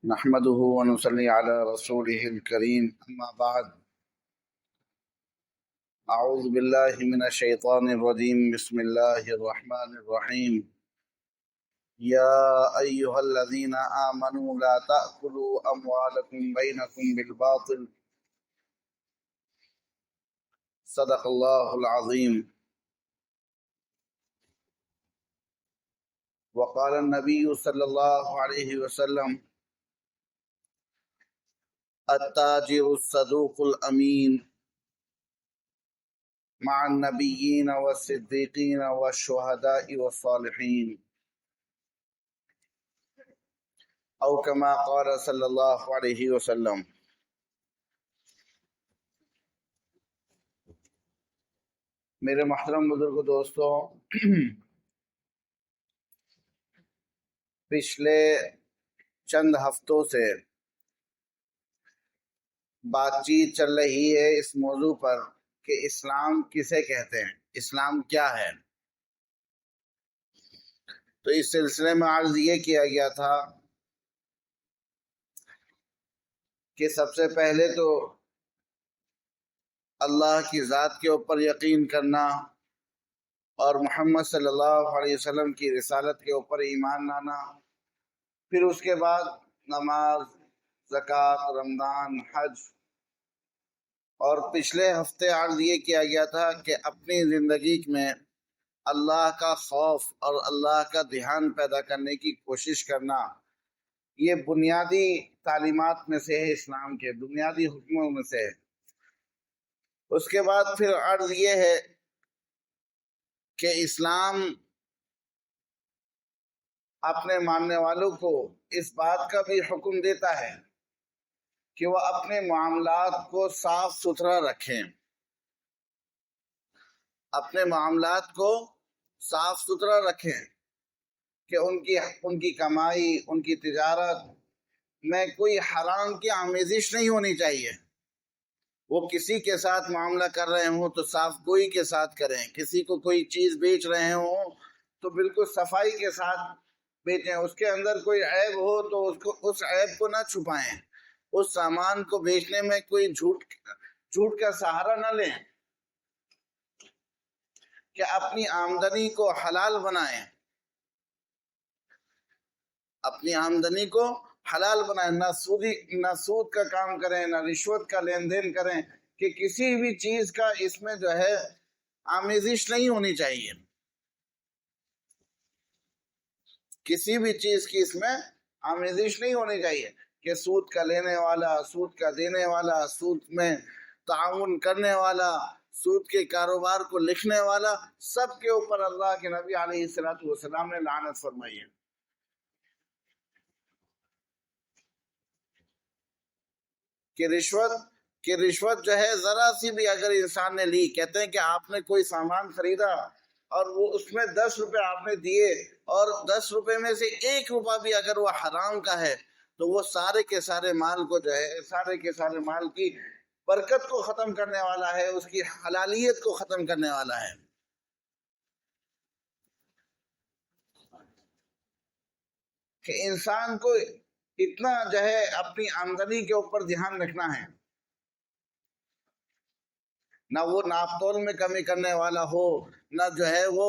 نحمده ونصلي على رسوله الكريم أما بعد. أعوذ بالله من الشيطان الرجيم. بسم الله الرحمن الرحيم. يا أيها الذين آمنوا لا تأكلوا أموالكم بينكم بالباطل. صدق الله العظيم. وقال النبي صلى الله عليه وسلم: التاجر الصدوق الأمين مع النبيين والصديقين والشهداء والصالحين، او كما قال صلی اللہ علیہ وسلم. میرے محترم بزرگ دوستوں، پچھلے چند ہفتوں سے بات چیت چل رہی ہے اس موضوع پر کہ اسلام کسے کہتے ہیں، اسلام کیا ہے. تو اس سلسلے میں عرض یہ کیا گیا تھا کہ سب سے پہلے تو اللہ کی ذات کے اوپر یقین کرنا اور محمد صلی اللہ علیہ وسلم کی رسالت کے اوپر ایمان لانا، پھر اس کے بعد نماز، زکوٰۃ، رمضان، حج. اور پچھلے ہفتے عرض یہ کیا گیا تھا کہ اپنی زندگی میں اللہ کا خوف اور اللہ کا دھیان پیدا کرنے کی کوشش کرنا، یہ بنیادی تعلیمات میں سے ہے، اسلام کے بنیادی حکموں میں سے ہے. اس کے بعد پھر عرض یہ ہے کہ اسلام اپنے ماننے والوں کو اس بات کا بھی حکم دیتا ہے کہ وہ اپنے معاملات کو صاف ستھرا رکھیں، اپنے معاملات کو صاف ستھرا رکھیں کہ ان کی کمائی، ان کی تجارت میں کوئی حرام کی آمیزش نہیں ہونی چاہیے. وہ کسی کے ساتھ معاملہ کر رہے ہوں تو صاف گوئی کے ساتھ کریں، کسی کو کوئی چیز بیچ رہے ہوں تو بالکل صفائی کے ساتھ بیچیں، اس کے اندر کوئی عیب ہو تو اس عیب کو نہ چھپائیں، اس سامان کو بیچنے میں کوئی جھوٹ کا سہارا نہ لیں، کہ اپنی آمدنی کو حلال بنائیں، اپنی آمدنی کو حلال بنائیں، نہ سود کا کام کریں، نہ رشوت کا لین دین کریں، کہ کسی بھی چیز کا اس میں جو ہے آمیزش نہیں ہونی چاہیے، کسی بھی چیز کی اس میں آمیزش نہیں ہونی چاہیے کہ سود کا لینے والا، سود کا دینے والا، سود میں تعاون کرنے والا، سود کے کاروبار کو لکھنے والا، سب کے اوپر اللہ کے نبی علیہ السلام نے لعنت فرمائی ہے. کہ رشوت جو ہے ذرا سی بھی اگر انسان نے لی، کہتے ہیں کہ آپ نے کوئی سامان خریدا اور وہ اس میں 10 روپے آپ نے دیے اور 10 روپے میں سے 1 روپہ بھی اگر وہ حرام کا ہے تو وہ سارے کے سارے مال کو جو ہے، سارے کے سارے مال کی برکت کو ختم کرنے والا ہے، اس کی حلالیت کو ختم کرنے والا ہے. کہ انسان کو اتنا جو ہے اپنی آمدنی کے اوپر دھیان رکھنا ہے، نہ وہ ناپ تول میں کمی کرنے والا ہو، نہ جو ہے وہ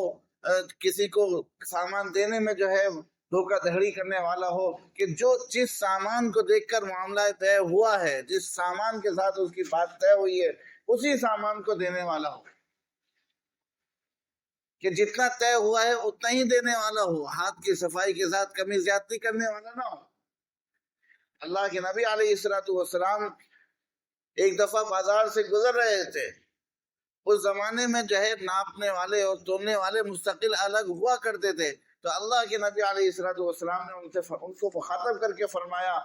کسی کو سامان دینے میں جو ہے دھوکہ دھڑی کرنے والا ہو، کہ جس سامان کو دیکھ کر معاملہ طے ہوا ہے، جس سامان کے ساتھ اس کی بات طے ہوئی ہے، اسی سامان کو دینے والا ہو، کہ جتنا طے ہوا ہے اتنا ہی دینے والا ہو، ہاتھ کی صفائی کے ساتھ کمی زیادتی کرنے والا نہ ہو. اللہ کے نبی علیہ السلام ایک دفعہ بازار سے گزر رہے تھے. اس زمانے میں جو ہے ناپنے والے اور تولنے والے مستقل الگ ہوا کرتے تھے. تو اللہ کے نبی علیہ السلام نے ان کو مخاطب کر کے فرمایا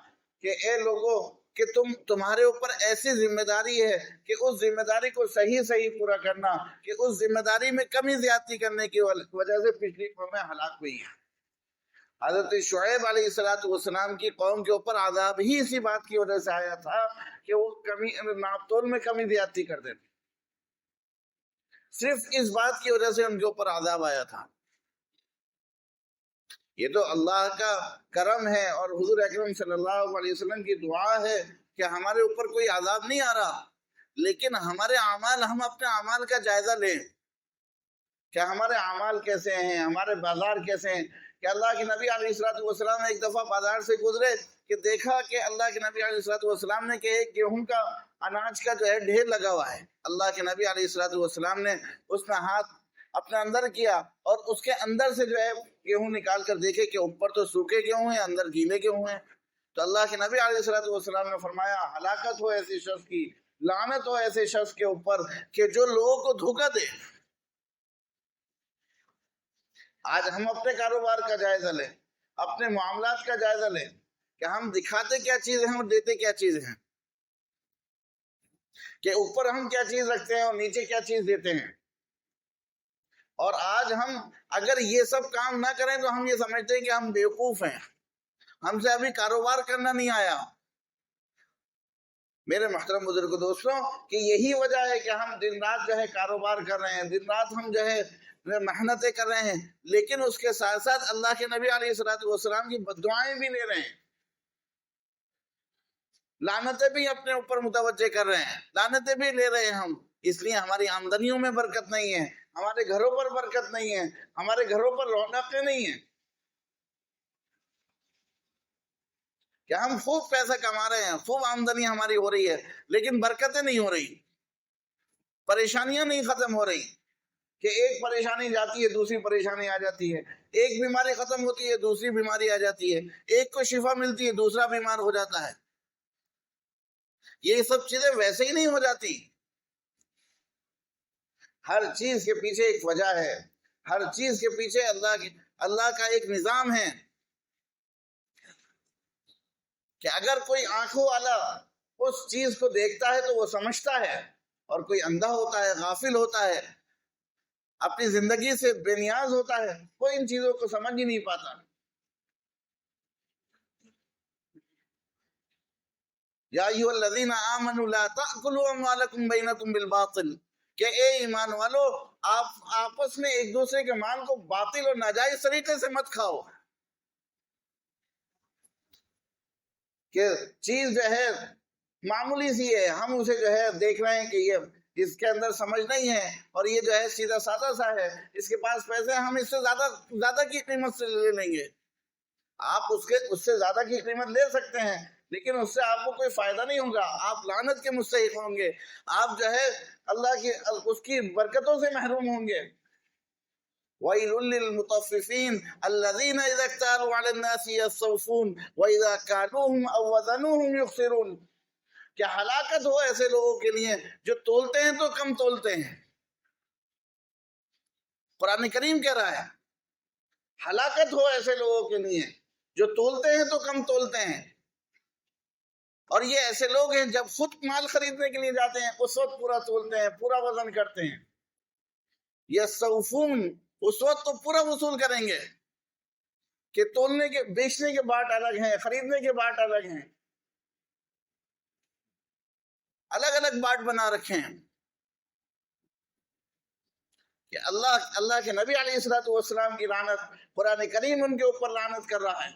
کہ اے لوگوں، کہ تمہارے اوپر ایسی ذمہ داری ہے کہ اس ذمہ داری کو صحیح پورا کرنا، کہ اس ذمہ داری میں کمی زیادتی کرنے کی وجہ سے پچھلی قومیں ہلاک ہوئی ہیں. حضرت شعیب علیہ السلام کی قوم کے اوپر عذاب ہی اسی بات کی وجہ سے آیا تھا کہ وہ ناپ تول میں کمی زیادتی کرتے تھے. صرف اس بات کی وجہ سے ان کے اوپر عذاب آیا تھا. یہ تو اللہ کا کرم ہے اور حضور اکرم صلی اللہ علیہ وسلم کی دعا ہے کہ ہمارے اوپر کوئی عذاب نہیں آ رہا، لیکن ہمارے اعمال، ہم اپنے اعمال کا جائزہ لیں کہ ہمارے اعمال کیسے ہیں، ہمارے بازار کیسے ہیں. کہ اللہ کے نبی علیہ الصلوۃ والسلام ایک دفعہ بازار سے گزرے کہ دیکھا کہ اللہ کے نبی علیہ الصلوۃ والسلام نے کہ ایک گیہوں کا اناج کا جو ہے ڈھیر لگا ہوا ہے. اللہ کے نبی علیہ الصلوۃ والسلام نے اس میں ہاتھ اپنے اندر کیا اور اس کے اندر سے جو ہے گیہوں نکال کر دیکھے کہ اوپر تو سوکھے گیہوں ہیں، اندر گیلے گیہوں ہیں. تو اللہ کے نبی علیہ الصلوۃ والسلام نے فرمایا ہلاکت ہو ایسی شخص کی، لعنت ہو ایسے شخص کے اوپر کہ جو لوگوں کو دھوکہ دے. آج ہم اپنے کاروبار کا جائزہ لیں، اپنے معاملات کا جائزہ لیں کہ ہم دکھاتے کیا چیز ہیں اور دیتے کیا چیز ہیں، کہ اوپر ہم کیا چیز رکھتے ہیں اور نیچے کیا چیز دیتے ہیں. اور آج ہم اگر یہ سب کام نہ کریں تو ہم یہ سمجھتے ہیں کہ ہم بیوقوف ہیں، ہم سے ابھی کاروبار کرنا نہیں آیا. میرے محترم بزرگ دوستوں، کہ یہی وجہ ہے کہ ہم دن رات جو ہے کاروبار کر رہے ہیں، دن رات ہم جو ہے محنتیں کر رہے ہیں، لیکن اس کے ساتھ ساتھ اللہ کے نبی علیہ الصلوۃ والسلام کی بددعائیں بھی لے رہے ہیں، لعنتیں بھی اپنے اوپر متوجہ کر رہے ہیں، لعنتیں بھی لے رہے ہیں ہم. اس لیے ہماری آمدنیوں میں برکت نہیں ہے، ہمارے گھروں پر برکت نہیں ہے، ہمارے گھروں پر رونقیں نہیں ہیں. کہ ہم خوب پیسہ کما رہے ہیں، خوب آمدنی ہماری ہو رہی ہے، لیکن برکتیں نہیں ہو رہی، پریشانیاں نہیں ختم ہو رہی. کہ ایک پریشانی جاتی ہے دوسری پریشانی آ جاتی ہے، ایک بیماری ختم ہوتی ہے دوسری بیماری آ جاتی ہے، ایک کو شفا ملتی ہے دوسرا بیمار ہو جاتا ہے. یہ سب چیزیں ویسے ہی نہیں ہو جاتی. ہر چیز کے پیچھے ایک وجہ ہے، ہر چیز کے پیچھے اللہ کا ایک نظام ہے. کہ اگر کوئی آنکھوں والا اس چیز کو دیکھتا ہے تو وہ سمجھتا ہے، اور کوئی اندھا ہوتا ہے، غافل ہوتا ہے، اپنی زندگی سے بے نیاز ہوتا ہے، وہ ان چیزوں کو سمجھ ہی نہیں پاتا. یا ایھا الذین آمنوا لا تأکلوا اموالکم بینکم بالباطل، کہ اے ایمان والو آپ آپس میں ایک دوسرے کے مال کو باطل اور ناجائز طریقے سے مت کھاؤ. کہ چیز جو ہے معمولی سی ہے، ہم اسے جو ہے دیکھ رہے ہیں کہ یہ اس کے اندر سمجھ نہیں ہے اور یہ جو ہے سیدھا سادہ سا ہے، اس کے پاس پیسے، ہم اس سے زیادہ کی قیمت سے لے لیں گے. آپ اس سے زیادہ کی قیمت لے سکتے ہیں، لیکن اس سے آپ کو کوئی فائدہ نہیں ہوگا، آپ لعنت کے مستحق ہوں گے، آپ جو ہے اللہ کی اس کی برکتوں سے محروم ہوں گے. وَيْلٌ لِّلْمُطَفِّفِينَ الَّذِينَ إِذَا اكْتَالُوا عَلَى النَّاسِ يَسْتَوْفُونَ وَإِذَا كَالُوهُمْ أَو وَّزَنُوهُمْ يُخْسِرُونَ. کہ ہلاکت ہو ایسے لوگوں کے لیے جو تولتے ہیں تو کم تولتے ہیں. قرآن کریم کہہ رہا ہے ہلاکت ہو ایسے لوگوں کے لیے جو تولتے ہیں تو کم تولتے ہیں. اور یہ ایسے لوگ ہیں جب خود مال خریدنے کے لیے جاتے ہیں اس وقت پورا تولتے ہیں، پورا وزن کرتے ہیں. یستوفون، اس وقت تو پورا وصول کریں گے. کہ تولنے کے، بیچنے کے باٹ الگ ہیں، خریدنے کے باٹ الگ ہیں، الگ الگ باٹ بنا رکھے ہیں. کہ اللہ کے نبی علیہ الصلوۃ والسلام کی لعنت، قرآن کریم ان کے اوپر لعنت کر رہا ہے.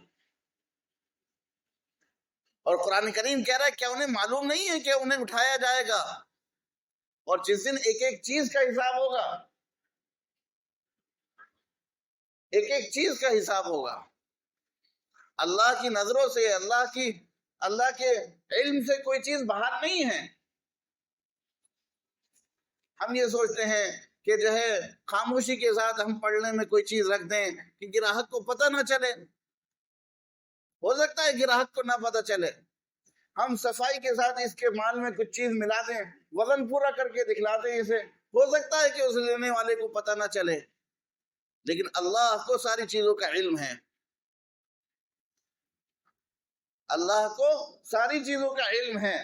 اور قرآن کریم کہہ رہا ہے کیا انہیں معلوم نہیں ہے کہ انہیں اٹھایا جائے گا اور جس دن ایک ایک چیز کا حساب ہوگا، ایک ایک چیز کا حساب ہوگا. اللہ کی نظروں سے، اللہ کے علم سے کوئی چیز باہر نہیں ہے. ہم یہ سوچتے ہیں کہ جو ہے خاموشی کے ساتھ ہم پڑھنے میں کوئی چیز رکھ دیں کہ گراہک کو پتہ نہ چلے. ہو سکتا ہے گراہک کو نہ پتہ چلے. ہم صفائی کے ساتھ اس کے مال میں کچھ چیز ملا دیں، وزن پورا کر کے دکھلا دیں اسے، ہو سکتا ہے کہ اس لینے والے کو پتہ نہ چلے. لیکن اللہ کو ساری چیزوں کا علم ہے، اللہ کو ساری چیزوں کا علم ہے.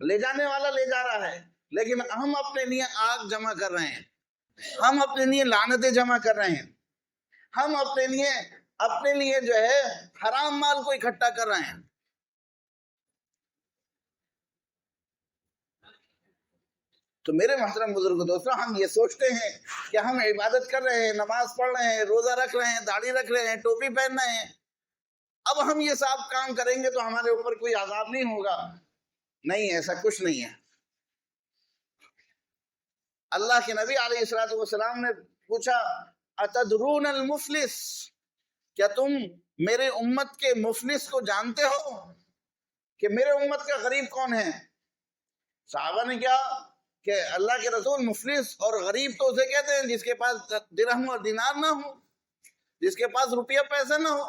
لے جانے والا لے جا رہا ہے، لیکن ہم اپنے لیے آگ جمع کر رہے ہیں، ہم اپنے لیے لعنتیں جمع کر رہے ہیں، ہم اپنے لیے جو ہے حرام مال کو اکٹھا کر رہے ہیں. تو میرے محترم بزرگ دوستوں، ہم یہ سوچتے ہیں کہ ہم عبادت کر رہے ہیں، نماز پڑھ رہے ہیں، روزہ رکھ رہے ہیں، داڑھی رکھ رہے ہیں، ٹوپی پہن رہے ہیں، اب ہم یہ سب کام کریں گے تو ہمارے اوپر کوئی عذاب نہیں ہوگا۔ نہیں، ایسا کچھ نہیں ہے۔ اللہ کے نبی علیہ الصلوۃ والسلام نے پوچھا اتدرون المفلس، کیا تم میرے امت کے مفلس کو جانتے ہو کہ میرے امت کا غریب کون ہے؟ صحابہ نے کیا کہ اللہ کے رسول، مفلس اور غریب تو اسے کہتے ہیں جس کے پاس درہم اور دینار نہ ہو، جس کے پاس روپیہ پیسے نہ ہو،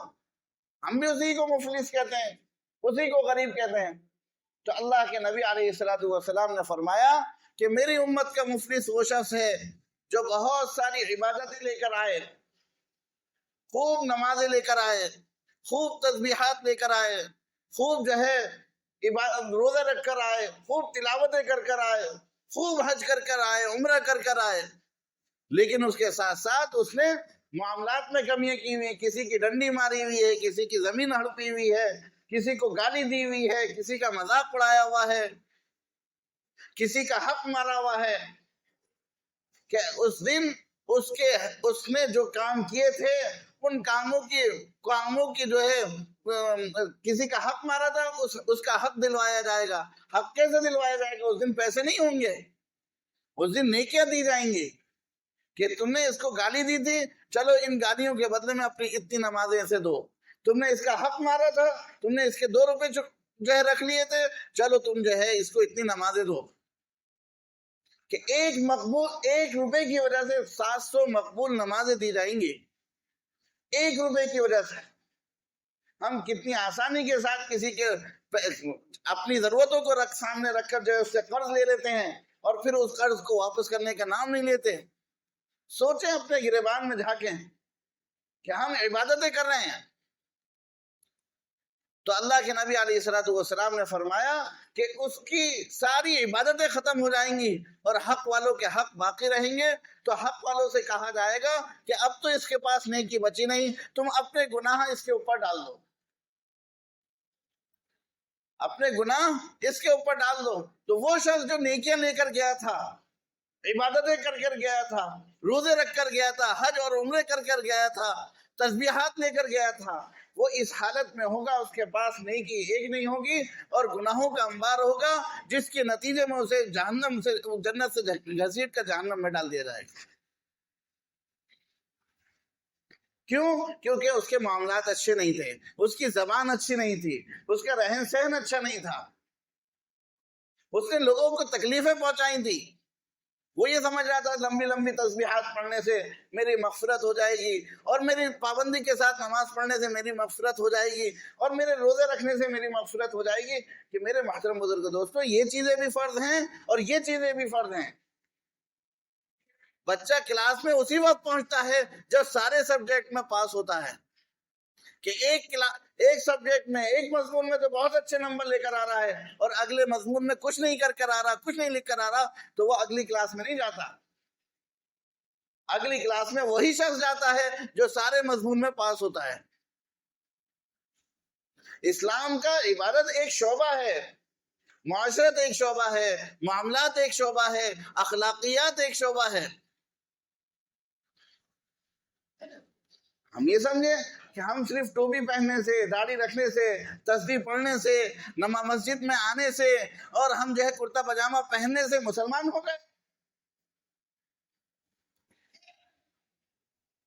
ہم بھی اسی کو مفلس کہتے ہیں، اسی کو غریب کہتے ہیں۔ تو اللہ کے نبی علیہ الصلوۃ والسلام نے فرمایا کہ میری امت کا مفلس وہ شخص ہے جو بہت ساری عبادتیں لے کر آئے، خوب نمازیں لے کر آئے، خوب تسبیحات لے کر آئے، خوب جو ہے روزہ رکھ کر آئے، خوب تلاوتیں کر کر آئے، خوب حج کر کر آئے، عمرہ کر کر آئے، لیکن اس کے ساتھ ساتھ اس نے معاملات میں کمیاں کی ہوئی، کسی کی ڈنڈی ماری ہوئی ہے، کسی کی زمین ہڑپی ہوئی ہے، کسی کو گالی دی ہوئی ہے، کسی کا مذاق اڑایا ہوا ہے، کسی کا حق مارا ہوا ہے، کہ اس دن اس نے جو کام کیے تھے ان کاموں کی جو ہے کسی کا حق مارا تھا، اس کا حق دلوایا جائے گا۔ حق کیسے دلوایا جائے گا؟ اس دن پیسے نہیں ہوں گے، اس دن نیکیاں دی جائیں گی کہ تم نے اس کو گالی دی تھی، چلو ان گالیوں کے بدلے میں اپنی اتنی نمازیں اسے دو۔ تم نے اس کا حق مارا تھا، تم نے اس کے 2 روپے جو ہے رکھ لیے تھے، چلو تم جو ہے اس کو اتنی نمازیں دو۔ کہ ایک روپے کی وجہ سے 700 مقبول نمازیں دی جائیں گی، 1 روپے کی وجہ سے۔ ہم کتنی آسانی کے ساتھ کسی کے اپنی ضرورتوں کو سامنے رکھ کر جو ہے اس سے قرض لے لیتے ہیں اور پھر اس قرض کو واپس کرنے کا نام نہیں لیتے۔ سوچیں، اپنے گریبان میں جھانکیں کہ ہم عبادتیں کر رہے ہیں تو اللہ کے نبی علیہ الصلوۃ والسلام نے فرمایا کہ اس کی ساری عبادتیں ختم ہو جائیں گی اور حق والوں کے حق باقی رہیں گے۔ تو حق والوں سے کہا جائے گا کہ اب تو اس کے پاس نیکی بچی نہیں، تم اپنے گناہ اس کے اوپر ڈال دو، اپنے گناہ اس کے اوپر ڈال دو۔ تو وہ شخص جو نیکیاں لے کر گیا تھا، عبادتیں کر کر گیا تھا، روزے رکھ کر گیا تھا، حج اور عمرے کر کر گیا تھا، تسبیحات لے کر گیا تھا، وہ اس حالت میں ہوگا اس کے پاس نیکی ایک نہیں ہوگی اور گناہوں کا انبار ہوگا، جس کے نتیجے میں اسے جنت سے گھسیٹ کر جہنم میں ڈال دیا جائے گا۔ کیوں؟ کیونکہ اس کے معاملات اچھے نہیں تھے، اس کی زبان اچھی نہیں تھی، اس کا رہن سہن اچھا نہیں تھا، اس نے لوگوں کو تکلیفیں پہنچائی تھی۔ وہ یہ سمجھ رہا تھا لمبی لمبی تسبیحات پڑھنے سے میری مغفرت ہو جائے گی، اور میری پابندی کے ساتھ نماز پڑھنے سے میری مغفرت ہو جائے گی، اور میرے روزے رکھنے سے میری مغفرت ہو جائے گی۔ کہ میرے محترم بزرگ دوستو، یہ چیزیں بھی فرض ہیں اور یہ چیزیں بھی فرض ہیں۔ بچہ کلاس میں اسی وقت پہنچتا ہے جب سارے سبجیکٹ میں پاس ہوتا ہے، کہ ایک سبجیکٹ میں، ایک مضمون میں تو بہت اچھے نمبر لے کر آ رہا ہے اور اگلے مضمون میں کچھ نہیں کر آ رہا، کچھ نہیں لکھ کر آ رہا، تو وہ اگلی کلاس میں نہیں جاتا۔ اگلی کلاس میں وہی شخص جاتا ہے جو سارے مضمون میں پاس ہوتا ہے۔ اسلام کا عبادت ایک شعبہ ہے، معاشرت ایک شعبہ ہے، معاملات ایک شعبہ ہے، اخلاقیات ایک شعبہ ہے۔ ہم یہ سمجھے کہ ہم صرف ٹوپی پہننے سے، داڑھی رکھنے سے، تسبیح پڑھنے سے، مسجد میں آنے سے اور ہم جو ہے کرتا پاجامہ پہننے سے مسلمان ہو گئے۔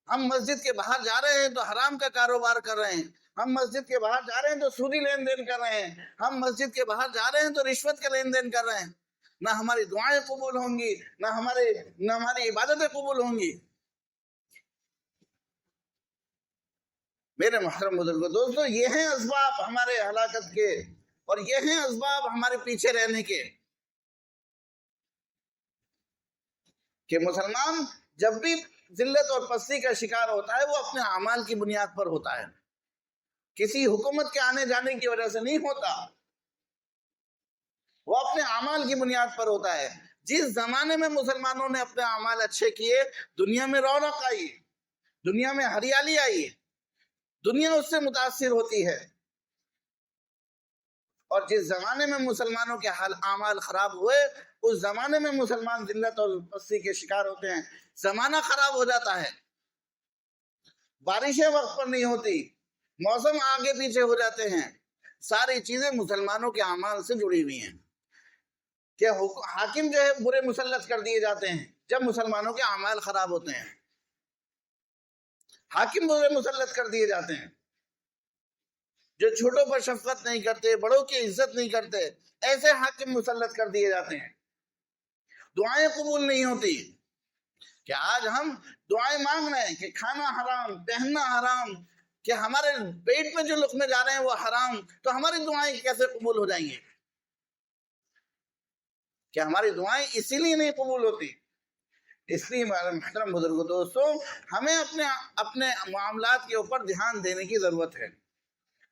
ہم مسجد کے باہر جا رہے ہیں تو حرام کا کاروبار کر رہے ہیں، ہم مسجد کے باہر جا رہے ہیں تو سودی لین دین کر رہے ہیں، ہم مسجد کے باہر جا رہے ہیں تو رشوت کا لین دین کر رہے ہیں۔ نہ ہماری دعائیں قبول ہوں گی، نہ ہماری عبادتیں قبول ہوں گی۔ میرے محترم بزرگوں دوستو، یہ ہیں اسباب ہمارے ہلاکت کے اور یہ ہیں اسباب ہمارے پیچھے رہنے کے، کہ مسلمان جب بھی ذلت اور پستی کا شکار ہوتا ہے وہ اپنے اعمال کی بنیاد پر ہوتا ہے، کسی حکومت کے آنے جانے کی وجہ سے نہیں ہوتا، وہ اپنے اعمال کی بنیاد پر ہوتا ہے۔ جس زمانے میں مسلمانوں نے اپنے اعمال اچھے کیے، دنیا میں رونق آئی، دنیا میں ہریالی آئی، دنیا اس سے متاثر ہوتی ہے۔ اور جس زمانے میں مسلمانوں کے اعمال خراب ہوئے اس زمانے میں مسلمان ذلت اور پستی کے شکار ہوتے ہیں. زمانہ خراب ہو جاتا ہے، بارشیں وقت پر نہیں ہوتی، موسم آگے پیچھے ہو جاتے ہیں، ساری چیزیں مسلمانوں کے اعمال سے جڑی ہوئی ہیں کہ حاکم جو ہے برے مسلط کر دیے جاتے ہیں جب مسلمانوں کے اعمال خراب ہوتے ہیں. حاکم برے مسلط کر دیے جاتے ہیں جو چھوٹوں پر شفقت نہیں کرتے، بڑوں کی عزت نہیں کرتے، ایسے حاکم مسلط کر دیے جاتے ہیں. دعائیں قبول نہیں ہوتی کہ آج ہم دعائیں مانگ رہے ہیں کہ کھانا حرام، پہننا حرام، کہ ہمارے پیٹ میں جو لقمے جا رہے ہیں وہ حرام، تو ہماری دعائیں کیسے قبول ہو جائیں گی؟ کہ ہماری دعائیں اسی لیے نہیں قبول ہوتی. اس لیے محترم بزرگوں دوستوں، ہمیں اپنے معاملات کے اوپر دھیان دینے کی ضرورت ہے.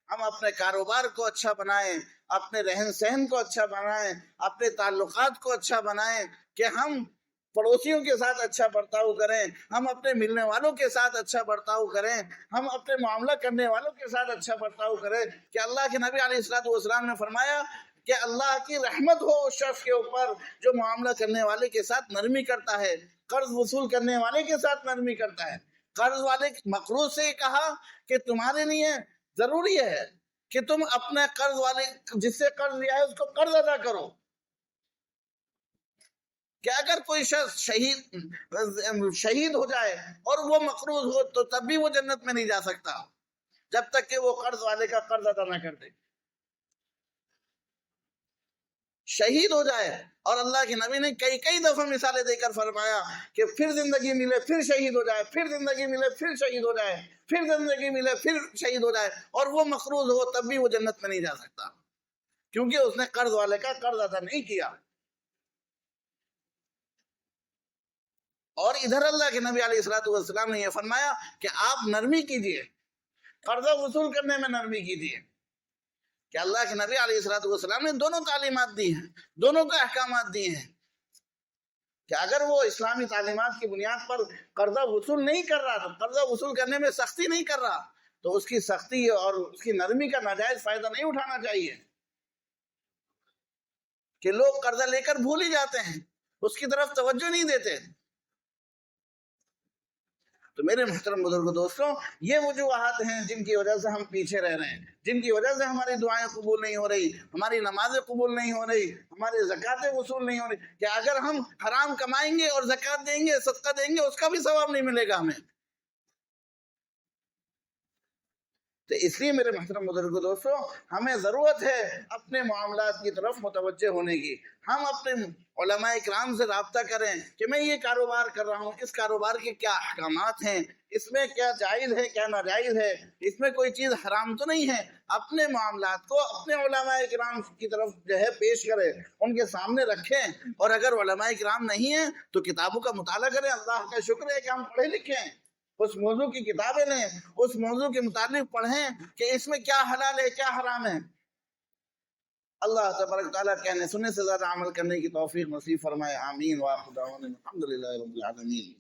ہم اپنے کاروبار کو اچھا بنائیں، اپنے رہن سہن کو اچھا بنائیں، اپنے تعلقات کو اچھا بنائیں کہ ہم پڑوسیوں کے ساتھ اچھا برتاؤ کریں، ہم اپنے ملنے والوں کے ساتھ اچھا برتاؤ کریں، ہم اپنے معاملہ کرنے والوں کے ساتھ اچھا برتاؤ کریں. کہ اللہ کے نبی علیہ الصلوۃ والسلام نے فرمایا کہ اللہ کی رحمت ہو اس شخص کے اوپر جو معاملہ کرنے والے کے ساتھ نرمی کرتا ہے، قرض وصول کرنے والے کے ساتھ نرمی کرتا ہے. قرض والے مقروض سے کہا کہ تمہارے لیے ضروری ہے کہ تم اپنے قرض والے جس سے قرض لیا ہے اس کو قرض ادا کرو. کہ اگر کوئی شخص شہید ہو جائے اور وہ مقروض ہو تو تب بھی وہ جنت میں نہیں جا سکتا جب تک کہ وہ قرض والے کا قرض ادا نہ کر دے. شہید ہو جائے اور اللہ کے نبی نے کئی دفعہ مثالیں دے کر فرمایا کہ پھر زندگی ملے پھر شہید ہو جائے، پھر زندگی ملے پھر شہید ہو جائے، پھر زندگی ملے پھر شہید ہو جائے، اور وہ مقروض ہو تب بھی وہ جنت میں نہیں جا سکتا کیونکہ اس نے قرض والے کا قرض ادا نہیں کیا. اور ادھر اللہ کے نبی علیہ الصلوۃ والسلام نے یہ فرمایا کہ آپ نرمی کیجئے، قرضہ وصول کرنے میں نرمی کیجئے. کہ اللہ کے نبی علیہ الصلوۃ والسلام نے دونوں تعلیمات دی ہیں، دونوں کا احکامات دیے ہیں کہ اگر وہ اسلامی تعلیمات کی بنیاد پر قرضہ وصول نہیں کر رہا، تو قرضہ وصول کرنے میں سختی نہیں کر رہا، تو اس کی سختی اور اس کی نرمی کا ناجائز فائدہ نہیں اٹھانا چاہیے. کہ لوگ قرضہ لے کر بھول ہی جاتے ہیں، اس کی طرف توجہ نہیں دیتے. تو میرے محترم بزرگ دوستوں، یہ وجوہات ہیں جن کی وجہ سے ہم پیچھے رہ رہے ہیں، جن کی وجہ سے ہماری دعائیں قبول نہیں ہو رہی، ہماری نمازیں قبول نہیں ہو رہی، ہماری زکاتیں وصول نہیں ہو رہی. کہ اگر ہم حرام کمائیں گے اور زکات دیں گے، صدقہ دیں گے، اس کا بھی ثواب نہیں ملے گا ہمیں. تو اس لیے میرے محترم بزرگ دوستوں، ہمیں ضرورت ہے اپنے معاملات کی طرف متوجہ ہونے کی. ہم اپنے علماء کرام سے رابطہ کریں کہ میں یہ کاروبار کر رہا ہوں، اس کاروبار کے کیا احکامات ہیں، اس میں کیا جائز ہے کیا ناجائز ہے، اس میں کوئی چیز حرام تو نہیں ہے. اپنے معاملات کو اپنے علماء کرام کی طرف جو ہے پیش کریں، ان کے سامنے رکھیں. اور اگر علماء کرام نہیں ہیں تو کتابوں کا مطالعہ کریں. اللہ کا شکر ہے کہ ہم پڑھے لکھے ہیں، اس موضوع کی کتابیں لیں، اس موضوع کے متعلق پڑھیں کہ اس میں کیا حلال ہے کیا حرام ہے. اللہ تبارک تعالیٰ کہنے سننے سے زیادہ عمل کرنے کی توفیق نصیب فرمائے. آمین. وآخر دعوانا الحمدللہ رب العالمین.